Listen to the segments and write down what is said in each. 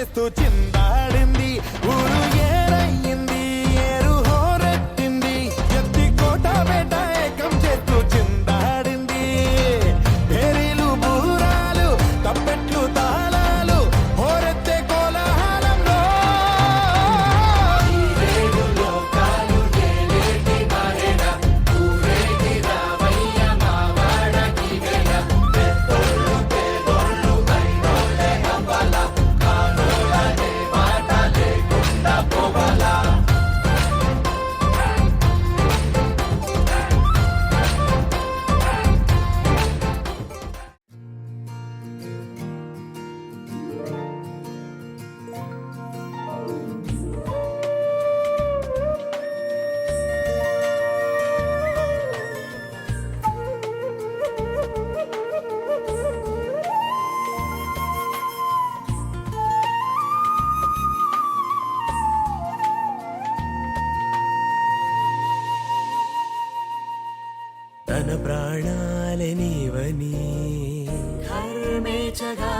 చేస్తూ చిందాడింది. ఊరు ఏరయ్యింది, ఏరు హోరెత్తింది. ఎత్తి కోట బేట ఏకం చేస్తూ చిందాడింది. పేరీలు బూరాలు తప్పెట్లు తాళాలు హోరెత్తే కోలాహలంలో తన ప్రాణాలే నీవని ధర్మేచగా,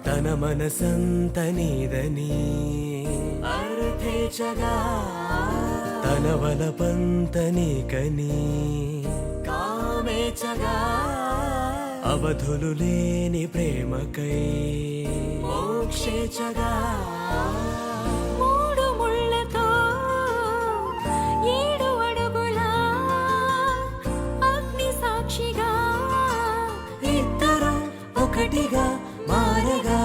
తన మనసంత నీదని అర్థేచగా, తన వలపంత నీకని కామేచగా, అవధులు లేని ప్రేమకై మోక్షేచగా. ఒకటిగా మారగా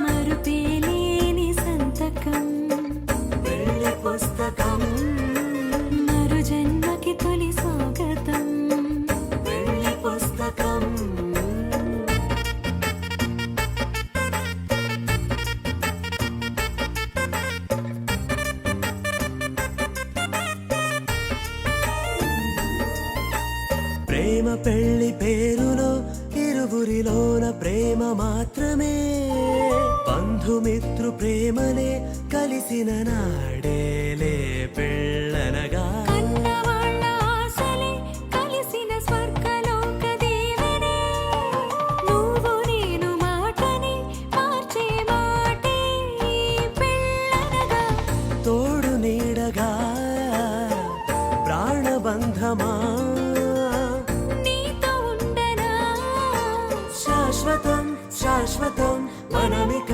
మరుపేలేని సంతకం వెళ్ళి పుస్తకం, మరు జన్మకి తొలి స్వాగతం వెళ్ళి పుస్తకం. ప్రేమ పెళ్లి పేరులో ఇరువురిలోన ప్రేమ మాత్రమే, బంధుమిత్రు ప్రేమలే కలిసిన నాడేలే పెళ్ళనగా. కన్నవాళ్ళ ఆశలే కలిసిన స్వర్గలోక దీవెనే, నువ్వు నేను మాటని మార్చే మాటే పెళ్ళనగా. తోడు నీడగా ప్రాణబంధమా శాశ్వతం శాశ్వతం మనమిక